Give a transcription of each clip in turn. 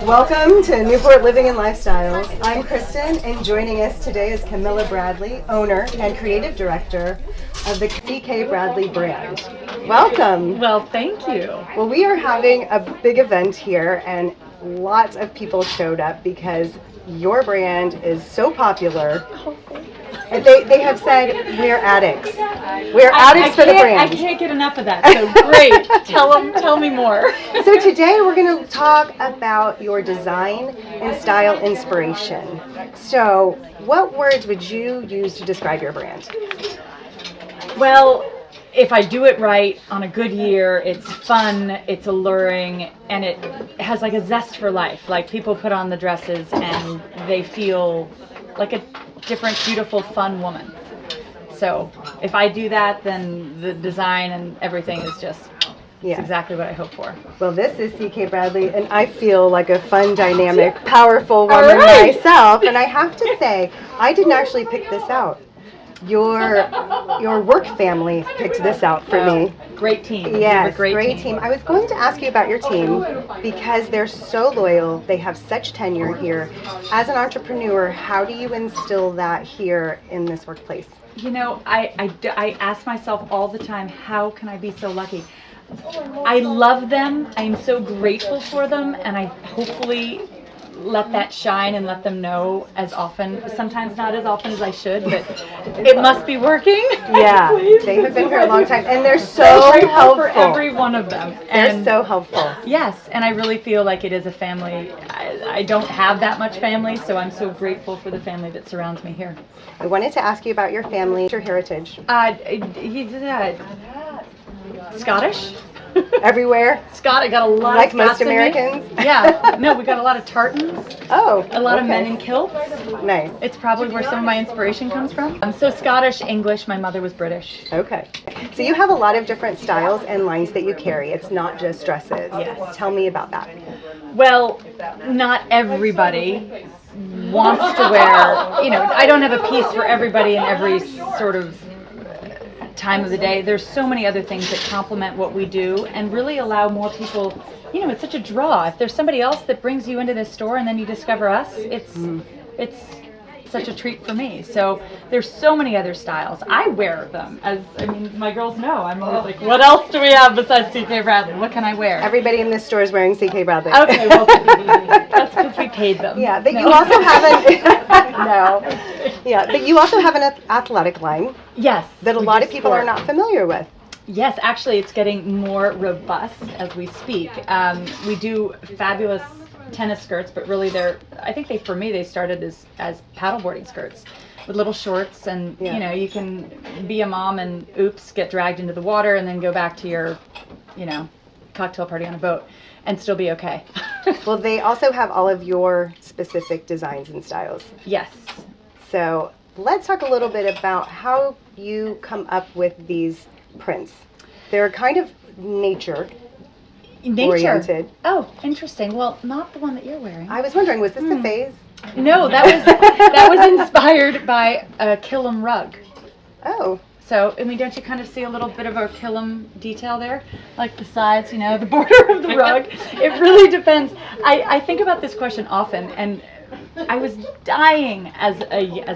Welcome to Newport Living Lifestyles. I'm Christon, and joining us today is Camilla Bradley, owner and creative director of the CK Bradley brand. Welcome. Well, thank you. Well, we are having a big event here, and lots of people showed up because your brand is so popular. And they have said, we're addicts. We're addicts for the brand. I can't get enough of that, so great. Tell me more. So today we're going to talk about your design and style inspiration. So what words would you use to describe your brand? Well, if I do it right on a good year, it's fun, it's alluring, and it has like a zest for life. Like people put on the dresses and they feel like a different, beautiful, fun woman. So if I do that, then the design and everything is just exactly what I hope for. Well, this is CK Bradley, and I feel like a fun, dynamic, powerful woman myself. And I have to say, I didn't actually pick this out. Your work family picked this out for me. Great team. Yes, great team. I was going to ask you about your team because they're so loyal. They have such tenure here. As an entrepreneur, how do you instill that here in this workplace? You know, I ask myself all the time, how can I be so lucky? I love them. I am so grateful for them, and I hopefully let that shine and let them know as often, sometimes not as often as I should, but it must be working. Yeah, they have been here a long time, and they're so helpful. For every one of them. They're so helpful. Yes, and I really feel like it is a family. I don't have that much family, so I'm so grateful for the family that surrounds me here. I wanted to ask you about your family, your heritage. He's Scottish. Everywhere? Scott, I got a lot like of most Americans? Yeah. No, we got a lot of tartans. Oh, a lot of men in kilts. Nice. It's probably where some of my inspiration comes from. I'm so Scottish, English. My mother was British. Okay. So you have a lot of different styles and lines that you carry. It's not just dresses. Yes. Tell me about that. Well, not everybody wants to wear, you know, I don't have a piece for everybody in every sort of time of the day. There's so many other things that complement what we do and really allow more people, you know, it's such a draw. If there's somebody else that brings you into this store and then you discover us, it's such a treat for me. So there's so many other styles. I wear them, my girls know. I'm always like, what else do we have besides CK Bradley? What can I wear? Everybody in this store is wearing CK Bradley. Okay, well, that's because we paid them. Yeah, but you also have but you also have an athletic line. Yes. That a lot of people are not familiar with. Yes, actually, it's getting more robust as we speak. We do fabulous tennis skirts, but really for me they started as paddleboarding skirts with little shorts, and you know, you can be a mom and get dragged into the water and then go back to your, you know, cocktail party on a boat and still be okay. Well, they also have all of your specific designs and styles. Yes. So let's talk a little bit about how you come up with these prints. They're kind of nature oriented. Oh, interesting. Well, not the one that you're wearing. I was wondering, was this a phase? No, that was inspired by a Killam rug. Oh. So, don't you kind of see a little bit of a Killam detail there? Like the sides, you know, the border of the rug. It really depends. I think about this question often, and I was dying as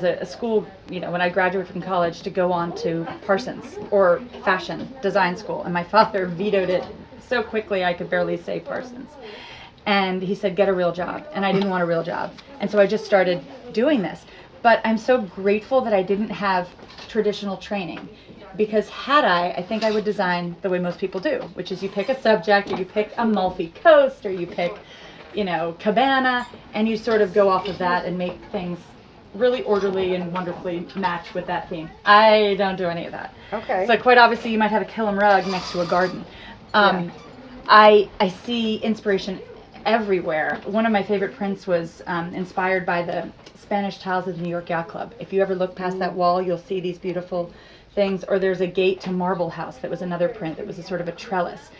a school, you know, when I graduated from college to go on to Parsons or fashion design school, and my father vetoed it so quickly I could barely say Parsons. And he said, get a real job. And I didn't want a real job. And so I just started doing this. But I'm so grateful that I didn't have traditional training, because had I think I would design the way most people do, which is you pick a subject, or you pick Amalfi Coast, or you pick, you know, Cabana, and you sort of go off of that and make things really orderly and wonderfully match with that theme. I don't do any of that. Okay. So quite obviously you might have a Killam rug next to a garden. I see inspiration everywhere. One of my favorite prints was inspired by the Spanish tiles of the New York Yacht Club. If you ever look past that wall, you'll see these beautiful things. Or there's a gate to Marble House that was another print that was a sort of a trellis.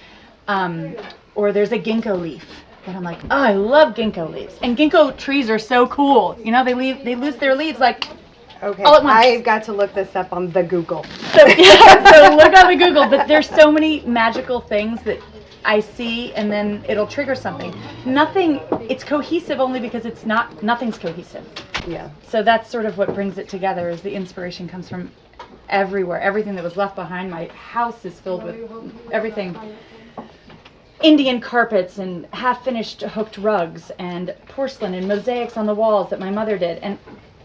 Or there's a ginkgo leaf. And I'm like, oh, I love ginkgo leaves. And ginkgo trees are so cool. You know, they lose their leaves like Okay, all at once. I've got to look this up on the Google. So look on the Google. But there's so many magical things that I see, and then it'll trigger something. It's cohesive only because nothing's cohesive. Yeah. So that's sort of what brings it together, is the inspiration comes from everywhere. Everything that was left behind. My house is filled with everything. Indian carpets and half-finished hooked rugs and porcelain and mosaics on the walls that my mother did. And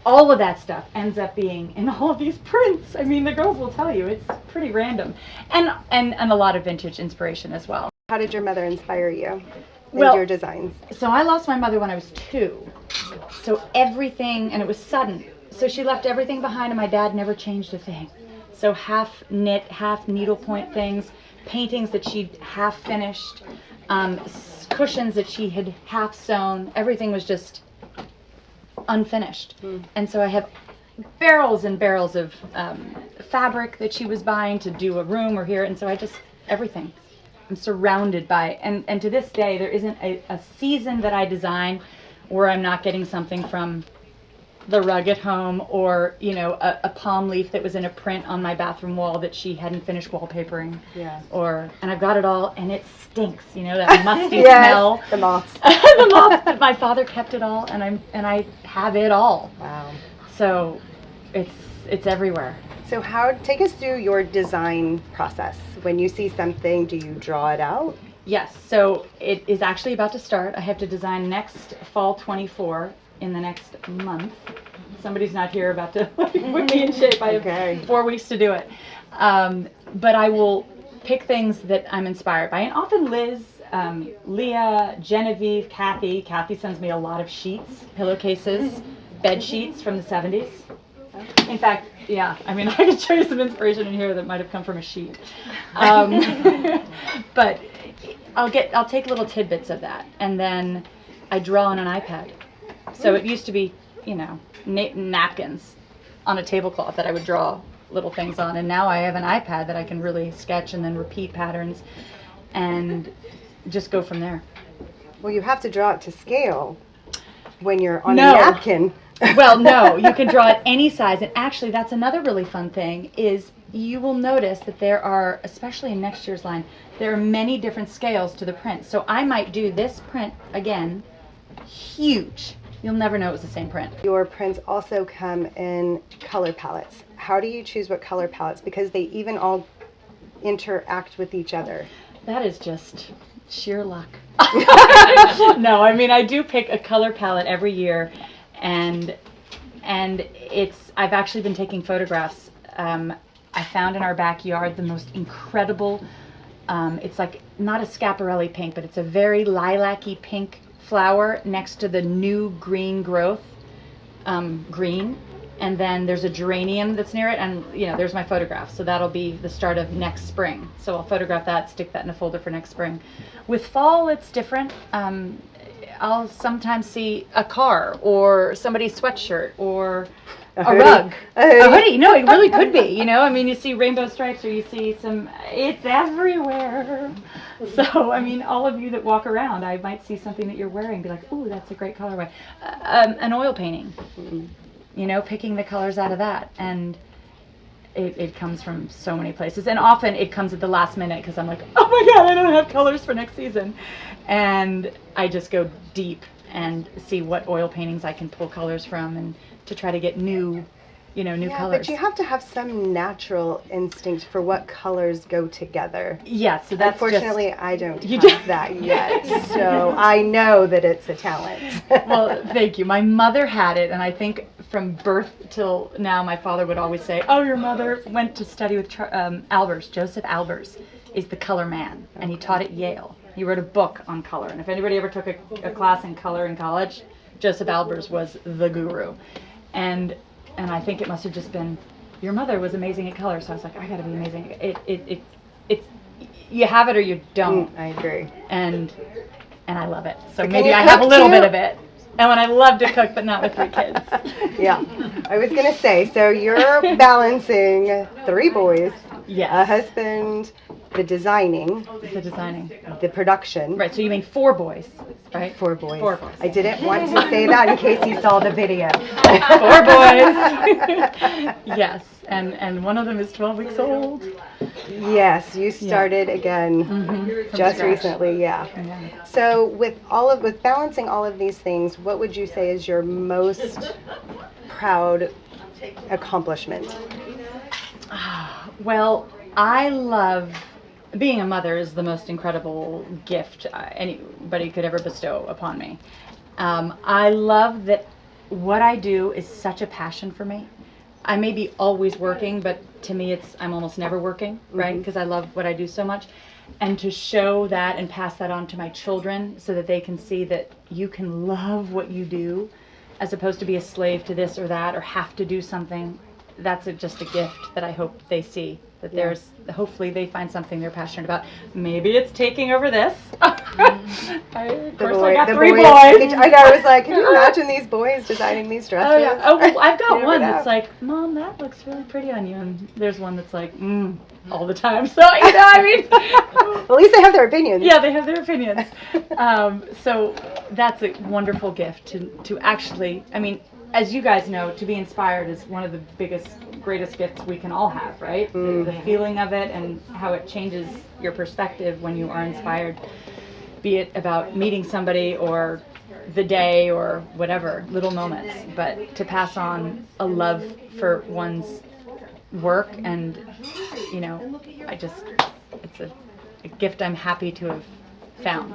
all of that stuff ends up being in all of these prints. I mean, the girls will tell you, it's pretty random. And a lot of vintage inspiration as well. How did your mother inspire you in your designs? So I lost my mother when I was 2. So everything, and it was sudden. So she left everything behind, and my dad never changed a thing. So half knit, half needlepoint things, paintings that she'd half finished, cushions that she had half sewn. Everything was just unfinished. And so I have barrels and barrels of fabric that she was buying to do a room or here. And so everything. I'm surrounded by, and to this day, there isn't a season that I design where I'm not getting something from the rug at home, or a palm leaf that was in a print on my bathroom wall that she hadn't finished wallpapering. Yeah. And I've got it all, and it stinks. That musty smell. The moths. The moths. My father kept it all, and I have it all. Wow. So it's everywhere. So take us through your design process. When you see something, do you draw it out? Yes. So it is actually about to start. I have to design next fall 24 in the next month. Somebody's not here about to put me in shape. I have 4 weeks to do it. But I will pick things that I'm inspired by. And often Liz, Leah, Genevieve, Kathy. Kathy sends me a lot of sheets, pillowcases, bed sheets from the 70s. In fact, yeah, I mean, I could show you some inspiration in here that might have come from a sheet. But I'll take little tidbits of that, and then I draw on an iPad. So it used to be, napkins on a tablecloth that I would draw little things on, and now I have an iPad that I can really sketch and then repeat patterns and just go from there. Well, you have to draw it to scale when you're on a napkin. Well, no, you can draw it any size, and actually that's another really fun thing, is you will notice that there are, especially in next year's line, there are many different scales to the print. So I might do this print again, huge. You'll never know it was the same print. Your prints also come in color palettes. How do you choose what color palettes? Because they even all interact with each other. That is just sheer luck. No, I mean, I do pick a color palette every year, and I've actually been taking photographs. I found in our backyard the most incredible, it's like not a scaparelli pink, but it's a very lilac-y pink flower next to the new green growth, green, and then there's a geranium that's near it, and there's my photograph. So that'll be the start of next spring. So I'll photograph that, stick that in a folder for next spring. With fall, it's different. I'll sometimes see a car or somebody's sweatshirt or a rug, a hoodie. No, it really could be. I mean, you see rainbow stripes, or you see it's everywhere. So, I mean, all of you that walk around, I might see something that you're wearing and be like, ooh, that's a great colorway. An oil painting, picking the colors out of that. And it comes from so many places. And often it comes at the last minute because I'm like, oh my God, I don't have colors for next season. And I just go deep and see what oil paintings I can pull colors from, and to try to get new colors. But you have to have some natural instinct for what colors go together. Yes, so that's unfortunately I don't have that yet. So I know that it's a talent. Well, thank you. My mother had it, and I think from birth till now, my father would always say, "Oh, your mother went to study with Albers. Joseph Albers is the color man, and he taught at Yale. He wrote a book on color. And if anybody ever took a class in color in college, Joseph Albers was the guru." And I think it must have just been, your mother was amazing at color, so I was like, I gotta be amazing. It's you have it or you don't. I agree. And I love it. So maybe I have a little bit of it. And when I love to cook, but not with 3 kids. Yeah, I was gonna say, so you're balancing 3 boys Yes. A husband, the designing, the production. Right, so you mean 4 boys, right? 4 boys. 4 boys. I didn't want to say that in case you saw the video. 4 boys. Yes, and one of them is 12 weeks old. Yes, you started again just recently, yeah. So with balancing all of these things, what would you say is your most proud accomplishment? Well, I love being a mother is the most incredible gift anybody could ever bestow upon me. I love that what I do is such a passion for me. I may be always working, but to me I'm almost never working, right? Because I love what I do so much. And to show that and pass that on to my children so that they can see that you can love what you do as opposed to be a slave to this or that or have to do something. That's just a gift that I hope they see. That hopefully they find something they're passionate about. Maybe it's taking over this. Of course, I got 3 boys. I was like, can you imagine these boys designing these dresses? Oh, yeah. Oh, well, I've got one that's like, Mom, that looks really pretty on you. And there's one that's like, all the time. So, I mean. At least they have their opinions. Yeah, they have their opinions. So that's a wonderful gift to actually, I mean, as you guys know, to be inspired is one of the greatest gifts we can all have, right? The feeling of it and how it changes your perspective when you are inspired, be it about meeting somebody or the day or whatever, little moments. But to pass on a love for one's work and, it's a gift I'm happy to have found.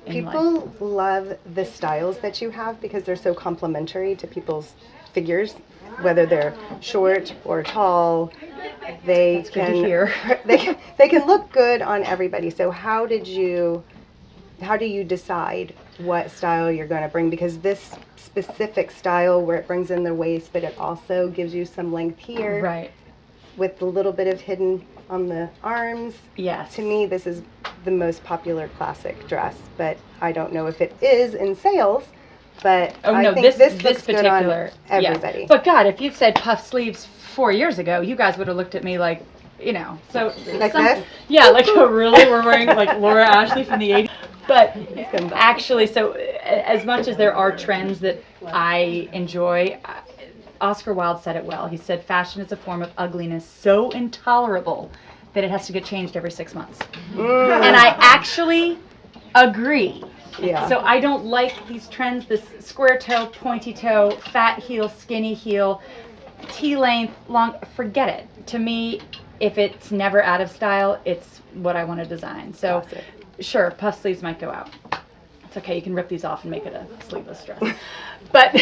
People love the styles that you have because they're so complementary to people's figures, whether they're short or tall. They can look good on everybody. So how do you decide what style you're going to bring? Because this specific style where it brings in the waist, but it also gives you some length here, right, with a little bit of hidden on the arms. Yes. To me, this is the most popular classic dress, but I don't know if it is in sales. But I think this looks particular, good on everybody. Yes. But God, if you'd said puff sleeves 4 years ago, you guys would have looked at me like, so like this. Yeah, like really, we're wearing like Laura Ashley from the '80s. But actually, so as much as there are trends that I enjoy, Oscar Wilde said it well. He said, "Fashion is a form of ugliness so intolerable that it has to get changed every 6 months." And I actually agree. Yeah. So I don't like these trends, this square toe, pointy toe, fat heel, skinny heel, T-length, long, forget it. To me, if it's never out of style, it's what I want to design. So sure, puff sleeves might go out. It's okay, you can rip these off and make it a sleeveless dress. But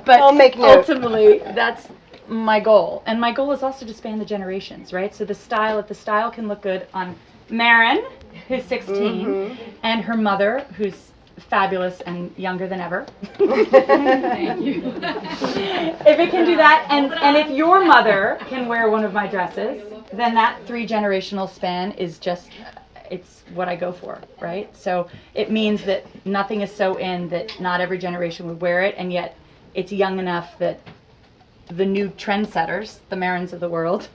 I'll make note. Ultimately, that's my goal. And my goal is also to span the generations, right? So the style can look good on Marin, who's 16, and her mother, who's fabulous and younger than ever. Thank you. If it can do that, and if your mother can wear one of my dresses, then that 3-generational span is just, it's what I go for, right? So it means that nothing is so in that not every generation would wear it, and yet it's young enough that the new trendsetters, the Marins of the world,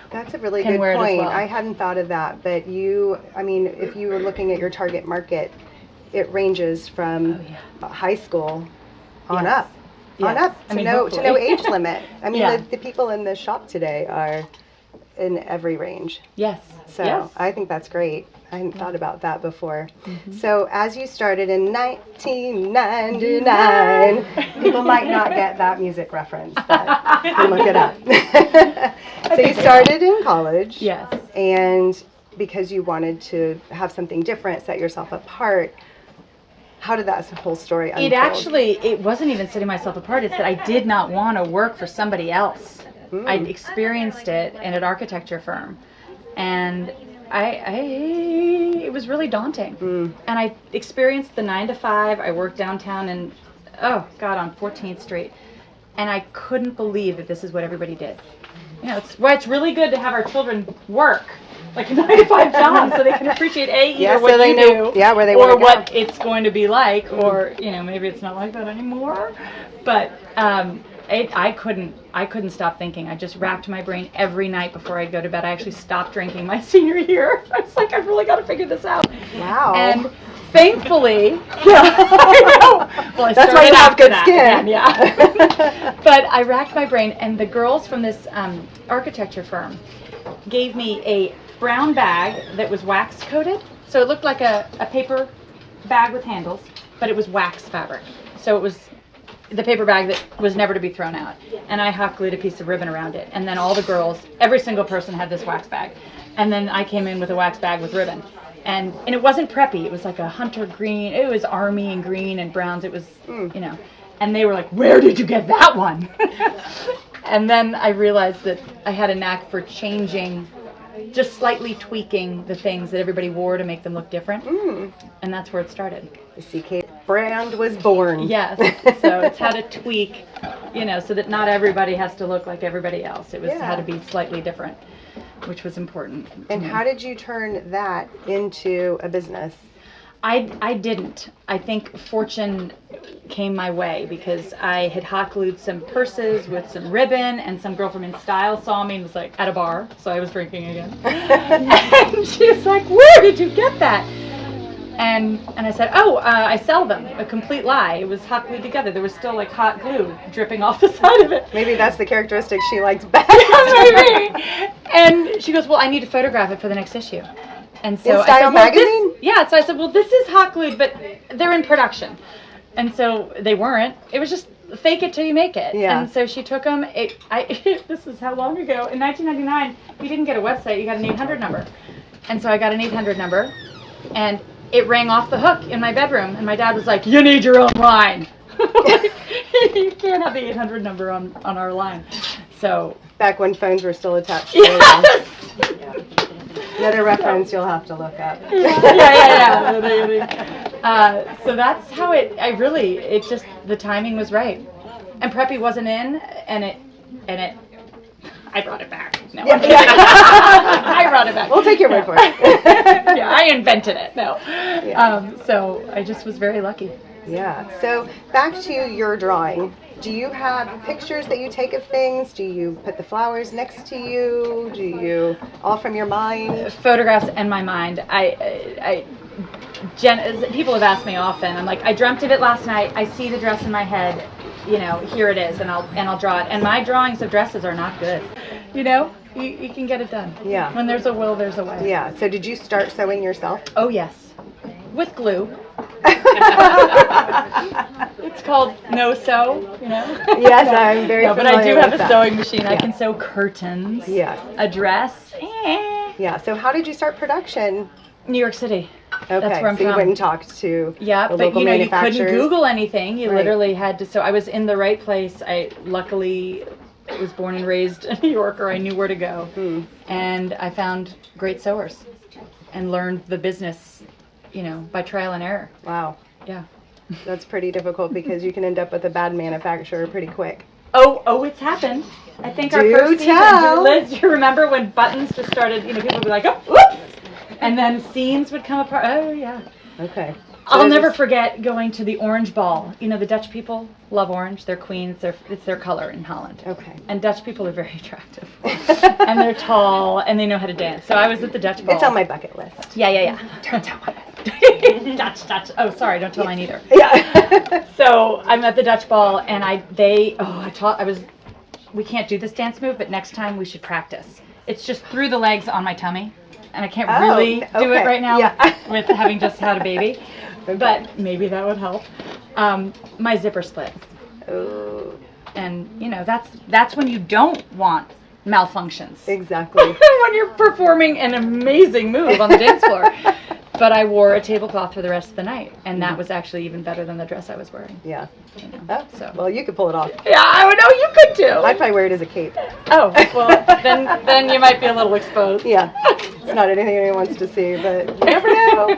that's a really good point. I hadn't thought of that, but if you were looking at your target market, it ranges from high school on up, to no age limit. I mean, the people in the shop today are in every range. Yes. So I think that's great. I hadn't thought about that before. So as you started in 1999, people might not get that music reference, but you can look it up. So you started in college. Yes. And because you wanted to have something different, set yourself apart, how did that whole story unfold? It wasn't even setting myself apart. It's that I did not want to work for somebody else. I experienced it in an architecture firm, and it was really daunting. And I experienced the 9 to 5. I worked downtown and on 14th Street, and I couldn't believe that this is what everybody did. It's really good to have our children work like a 9 to 5 job so they can appreciate what you do, where they or what it's going to be like, or maybe it's not like that anymore. But I couldn't stop thinking. I just racked my brain every night before I'd go to bed. I actually stopped drinking my senior year. I was like, I've really got to figure this out. Wow. And thankfully, yeah, I know. Well, that's why you have good skin. Again, yeah. But I racked my brain, and the girls from this architecture firm gave me a brown bag that was wax coated. So it looked like a paper bag with handles, but it was wax fabric. So it was the paper bag that was never to be thrown out. And I hot glued a piece of ribbon around it. And then all the girls, every single person had this wax bag. And then I came in with a wax bag with ribbon. And it wasn't preppy. It was like a hunter green. It was army and green and browns. It was, you know. And they were like, where did you get that one? And then I realized that I had a knack for changing, just slightly tweaking the things that everybody wore to make them look different. And that's where it started. The CK brand was born. Yes. So it's how to tweak, you know, so that not everybody has to look like everybody else. It was how to be slightly different, which was important. And how did you turn that into a business? I didn't. I think fortune came my way because I had hot glued some purses with some ribbon, and some girl from In Style saw me and was like, at a bar, so I was drinking again. And she was like, where did you get that? And I said, I sell them. A complete lie. It was hot glued together. There was still like hot glue dripping off the side of it. Maybe that's the characteristic she liked best. Maybe. And she goes, well, I need to photograph it for the next issue. And so In Style magazine? So I said, well, this is hot glued, but they're in production. And so they weren't. It was just fake it till you make it. Yeah. And so she took them. This is how long ago? In 1999, you didn't get a website. You got an 800 number. And so I got an 800 number, and it rang off the hook in my bedroom. And my dad was like, you need your own line. You can't have the 800 number on our line. So back when phones were still attached to yes. Another reference you'll have to look up. Yeah. So that's how it just, the timing was right. And preppy wasn't in, and it, I brought it back. No. I brought it back. We'll take your word for it. Yeah, I invented it. No. Yeah. So I just was very lucky. Yeah. So back to your drawing. Do you have pictures that you take of things? Do you put the flowers next to you? Do you all from your mind? Photographs and my mind. People have asked me often. I'm like, I dreamt of it last night. I see the dress in my head. You know, here it is, and I'll draw it. And my drawings of dresses are not good. You know, you can get it done. Yeah. When there's a will, there's a way. Yeah. So did you start sewing yourself? Oh yes, with glue. It's called no sew, you know. Yes, no. I'm very familiar. But I do have a that. sewing machine. Yeah. I can sew curtains. Yes. A dress. Yeah. So how did you start production? New York City. Okay. That's where I'm so from. you went and talked to yeah, the but local you know, you manufacturers. couldn't Google anything. You Right. literally had to. So I was in the right place. I luckily was born and raised a New Yorker. I knew where to go, and I found great sewers, and learned the business, you know, by trial and error. Wow. Yeah. That's pretty difficult because you can end up with a bad manufacturer pretty quick. Oh, it's happened. I think our Do first tell. season, Liz, do you remember when buttons just started, you know, people would be like, oh, whoops! And then seams would come apart. Oh, yeah. Okay. So I'll never forget going to the orange ball. You know, the Dutch people love orange. They're queens. It's their color in Holland. Okay. And Dutch people are very attractive. And they're tall, and they know how to dance. So I was at the Dutch ball. It's on my bucket list. Yeah. Don't tell my Dutch. Oh, sorry, don't tell mine either. Yeah. So I'm at the Dutch ball, and we can't do this dance move, but next time we should practice. It's just through the legs on my tummy, and I can't really do it right now with having just had a baby, but maybe that would help. My zipper split. Oh. And, you know, that's when you don't want malfunctions. Exactly. When you're performing an amazing move on the dance floor. But I wore a tablecloth for the rest of the night, and that was actually even better than the dress I was wearing. Yeah. You know, Oh, so. well, you could pull it off. Yeah, I would know you could too. I'd probably wear it as a cape. Oh, well, then you might be a little exposed. Yeah. It's not anything anyone wants to see, but you never know.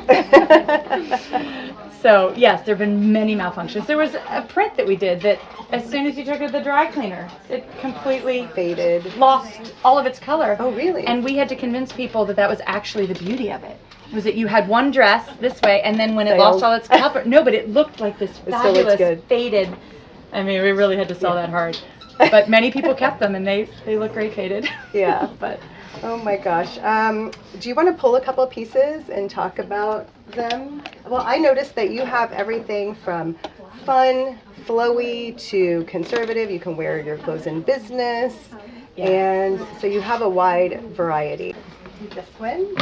So, yes, there have been many malfunctions. There was a print that we did that as soon as you took it to the dry cleaner, it completely Faded. lost all of its color. Oh, really? And we had to convince people that was actually the beauty of it. Was that you had one dress this way, and then when it lost all its color, no, but it looked like this It still looks fabulous good. faded. I mean, we really had to sell that hard. but many people kept them, and they look great faded. Yeah. But oh my gosh. Do you want to pull a couple pieces and talk about them? Well, I noticed that you have everything from fun, flowy to conservative. You can wear your clothes in business. And so you have a wide variety. This one?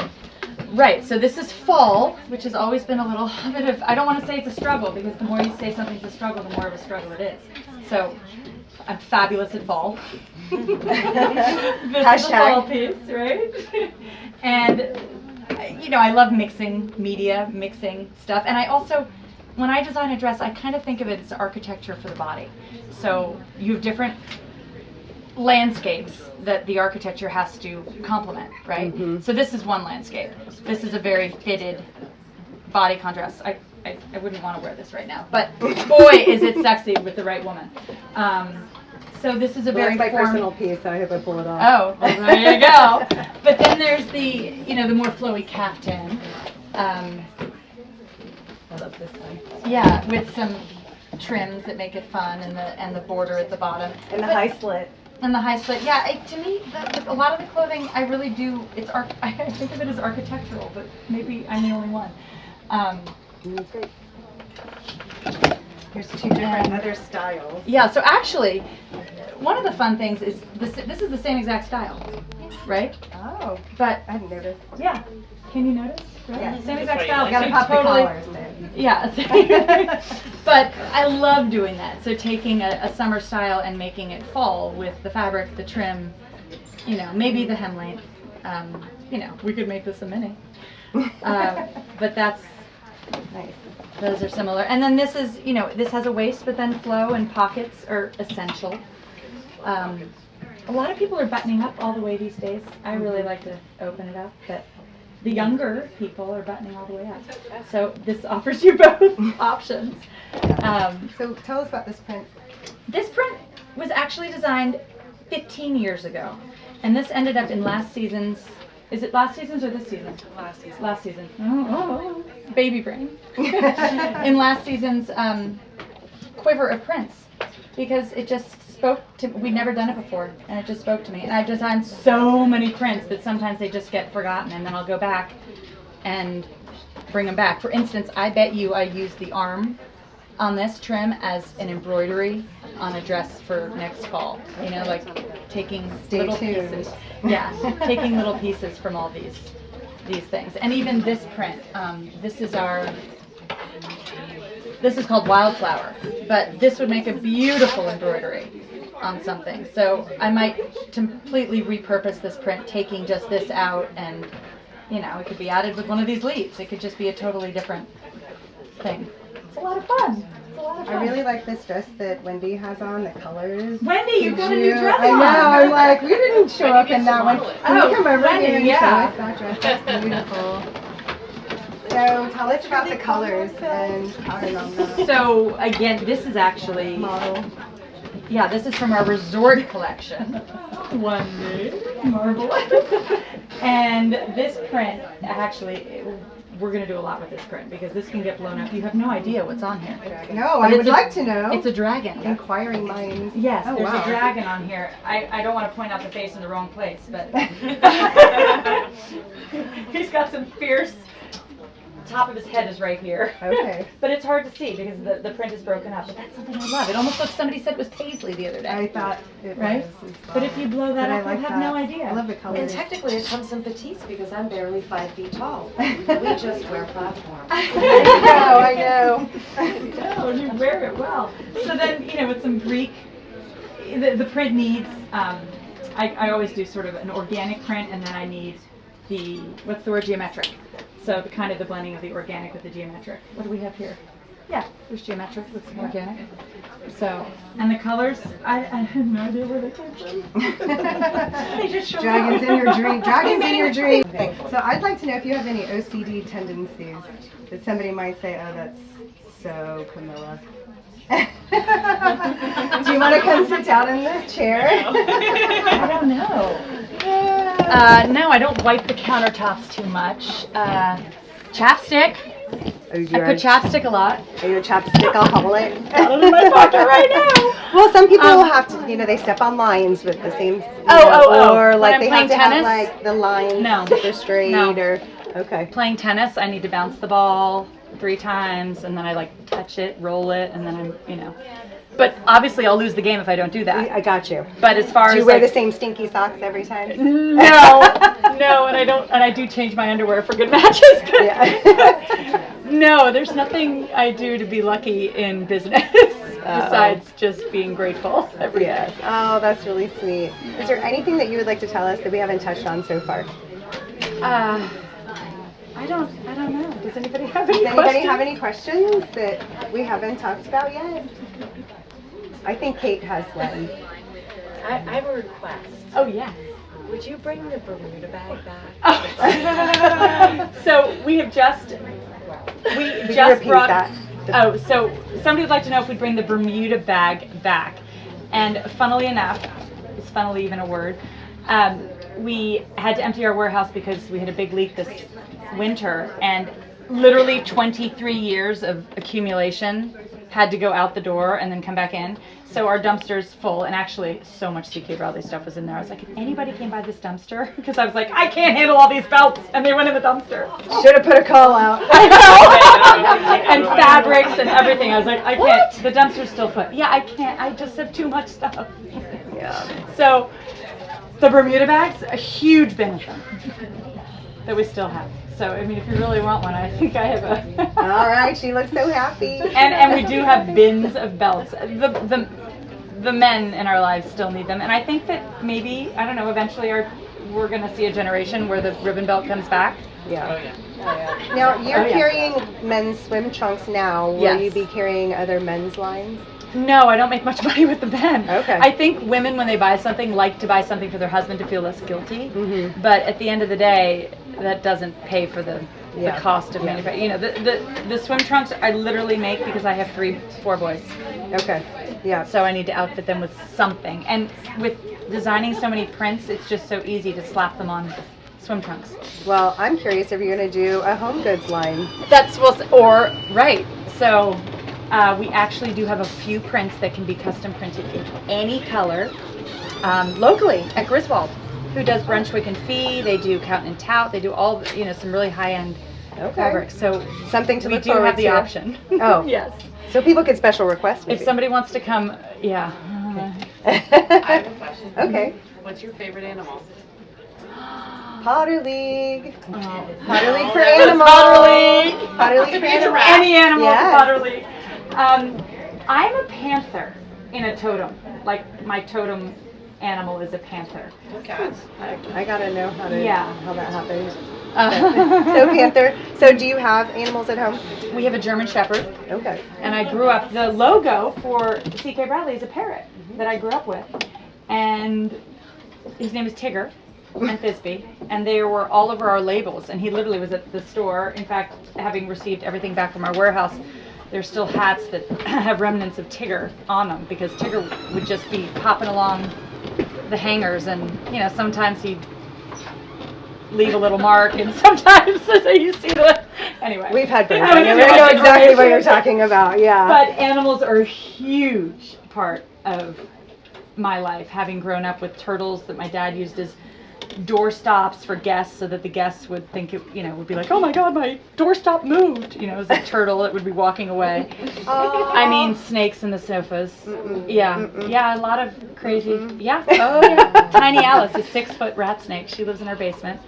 right, so this is fall, which has always been a little bit of, I don't want to say it's a struggle, because the more you say something's a struggle, the more of a struggle it is. So I'm fabulous at fall. This is a fall piece, right? And I love mixing media, mixing stuff. And I also, when I design a dress, I kind of think of it as architecture for the body. So you have different landscapes that the architecture has to complement, right? Mm-hmm. So this is one landscape. This is a very fitted bodycon dress. I wouldn't want to wear this right now, but boy, is it sexy with the right woman. So this is a very that's my personal piece, so I hope I pull it off. Oh, well, there you go. But then there's the, the more flowy caftan. I love this one. Yeah, with some trims that make it fun, and the border at the bottom. And the high slit. And the high slit. Yeah, to me, a lot of the clothing, I really do, I think of it as architectural, but maybe I'm the only one. That's great. Here's two different other styles. Yeah, so actually, one of the fun things is this is the same exact style, right? Oh, but I didn't notice. Yeah, can you notice? Right? Yeah, same exact style. You gotta pop totally, the collars then. Yeah, but I love doing that. So taking a summer style and making it fall with the fabric, the trim, maybe the hem length. We could make this a mini, but that's nice. Those are similar. And then this is, this has a waist, but then flow and pockets are essential. A lot of people are buttoning up all the way these days. I really like to open it up, but the younger people are buttoning all the way up. So this offers you both options. So tell us about this print. This print was actually designed 15 years ago. And this ended up in last season's, is it last season's or this season? Last season. Last season. Oh, baby brain. In last season's quiver of prints, because it just spoke to, we'd never done it before, and it just spoke to me. And I've designed so many prints that sometimes they just get forgotten, and then I'll go back and bring them back. For instance, I bet you I used the arm on this trim as an embroidery on a dress for next fall. Like taking little pieces. Yeah, taking little pieces from all these things. And even this print, this is called Wildflower, but this would make a beautiful embroidery on something. So I might completely repurpose this print, taking just this out, and it could be added with one of these leaves. It could just be a totally different thing. It's a lot of fun. I really like this dress that Wendy has on, the colors. Wendy, you got a new dress on. I know, I'm like, we didn't show up in that one. Can you come over Wendy, here and yeah. show us that dress? That's beautiful. So tell us about the colors and pattern on that. So again, this is actually model. Yeah, this is from our resort collection. One day, marvelous. And this print, actually, we're going to do a lot with this print because this can get blown up. You have no idea what's on here. No, I would like to know. It's a dragon. Inquiring minds. Yes, oh, there's wow. a dragon on here. I don't want to point out the face in the wrong place, but he's got some fierce. Top of his head is right here. Okay. But it's hard to see because the print is broken up. But that's something I love. It almost looks, somebody said it was paisley the other day. I thought it right? was. But if you blow that up, like you'll have no idea. I love the colors. And technically it comes in petites because I'm barely 5 feet tall. We just wear platforms. I know. No, you wear it well. So then, with some Greek, the print needs, I always do sort of an organic print, and then I need what's the word, geometric. So the kind of the blending of the organic with the geometric. What do we have here? Yeah, there's geometric with some organic. So, and the colors, I have no idea where they came from. They just show Dragons up. in your dream. Dragons in your dream. So I'd like to know if you have any OCD tendencies that somebody might say, oh, that's so Camilla. Do you want to come sit down in this chair? I don't know. No, I don't wipe the countertops too much. Chapstick. Oh, you I put chapstick a lot. Are you a chapstick alcoholic? Got it in my pocket right now. Well, some people have to, they step on lines with the same. Or When like I'm they playing have to tennis? have like the lines super straight. Or okay. Playing tennis, I need to bounce the ball 3 times, and then I like touch it, roll it, and then I'm, But obviously, I'll lose the game if I don't do that. I got you. But as far as do you wear the same stinky socks every time? No, and I don't, and I do change my underwear for good matches. No, there's nothing I do to be lucky in business besides just being grateful every day. Oh, that's really sweet. Is there anything that you would like to tell us that we haven't touched on so far? I don't know. Does anybody have any Does anybody have any questions that we haven't talked about yet? I think Kate has one. I have a request. Oh, yes. Would you bring the Bermuda bag back? So we just brought that. So somebody would like to know if we'd bring the Bermuda bag back. And funnily enough, is funnily even a word, we had to empty our warehouse because we had a big leak this winter, and literally 23 years of accumulation had to go out the door and then come back in. So our dumpster's full, and actually so much CK Bradley stuff was in there. I was like, if anybody came by this dumpster, because I was like, I can't handle all these belts, and they went in the dumpster. Should have put a call out. I know. And fabrics and everything. I was like, I can't. What? The dumpster's still full. Yeah, I can't. I just have too much stuff. Yeah. So the Bermuda bags, a huge bin of them that we still have. So, I mean, if you really want one, I think I have a... All right, she looks so happy. And we do have bins of belts. The men in our lives still need them. And I think that maybe, I don't know, eventually we're going to see a generation where the ribbon belt comes back. Yeah. Now, you're carrying men's swim trunks now. Will you be carrying other men's lines? No, I don't make much money with the men. Okay. I think women, when they buy something, like to buy something for their husband to feel less guilty. Mm-hmm. But at the end of the day, that doesn't pay for the cost of manufacturing. The swim trunks I literally make because I have 4 boys. Okay. Yeah. So I need to outfit them with something. And with designing so many prints, it's just so easy to slap them on swim trunks. Well, I'm curious if you're going to do a home goods line. So we actually do have a few prints that can be custom printed in any color locally at Griswold, who does Brunswick and Fee. They do Count and Tout. They do all, some really high-end fabrics. So something to look forward to. We do have the option. Oh. Yes. So people can special request maybe. If somebody wants to come, I have a question. Okay. What's your favorite animal? Potter League. Oh. Potter League for animals. Potter League. Potter League for animals. Any animal Yes. Potter League. I'm a panther in a totem. Like my totem animal is a panther. Okay. I gotta know how that happened. So panther. So do you have animals at home? We have a German Shepherd. Okay. And I grew up, the logo for CK Bradley is a parrot that I grew up with. And his name is Tigger and Thisbe. And they were all over our labels. And he literally was at the store. In fact, having received everything back from our warehouse, there's still hats that have remnants of Tigger on them, because Tigger would just be hopping along the hangers, and sometimes he'd leave a little mark, and sometimes you see the anyway. We've had birds. I know exactly what you're talking about. Yeah. But animals are a huge part of my life, having grown up with turtles that my dad used as door stops for guests, so that the guests would think it, would be like, oh my god, my doorstop moved. It was a turtle that would be walking away. I mean, snakes in the sofas. Yeah, a lot of crazy. Yeah. Oh yeah. Tiny Alice, a 6-foot rat snake. She lives in our basement.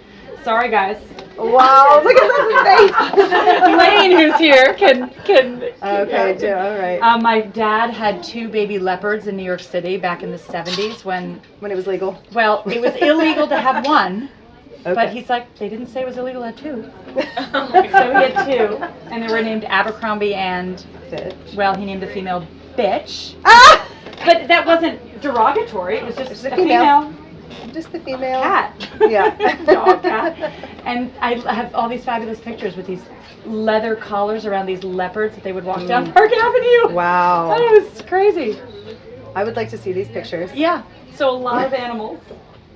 Sorry, guys. Wow, look at that face. Lane, who's here, can. Okay, all right. My dad had 2 baby leopards in New York City back in the 70s when it was legal. Well, it was illegal to have one, okay. But he's like, they didn't say it was illegal to have 2. So he had 2, and they were named Abercrombie and, Bitch. He named the female Bitch. Ah! But that wasn't derogatory, it was just a female. Just the female cat. Yeah. Dog, cat. And I have all these fabulous pictures with these leather collars around these leopards that they would walk down Park Avenue. Wow. That was crazy. I would like to see these pictures. Yeah. So a lot of animals.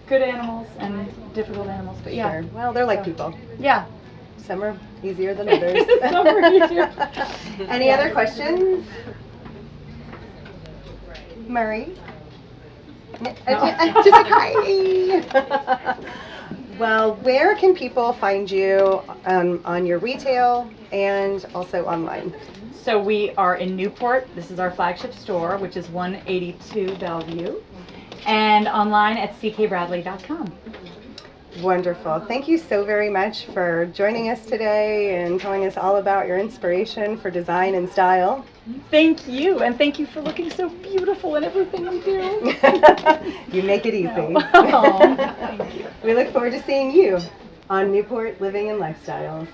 Good animals and difficult animals. But yeah. Sure. Well, they're like people. Yeah. Some are easier than others. Some are easier. Any other questions? Murray? Just like, hi. Well, where can people find you on your retail and also online? So we are in Newport. This is our flagship store, which is 182 Bellevue, and online at ckbradley.com. Wonderful. Thank you so very much for joining us today and telling us all about your inspiration for design and style. Thank you, and thank you for looking so beautiful in everything you do. You make it easy. Oh, thank you. We look forward to seeing you on Newport Living and Lifestyles.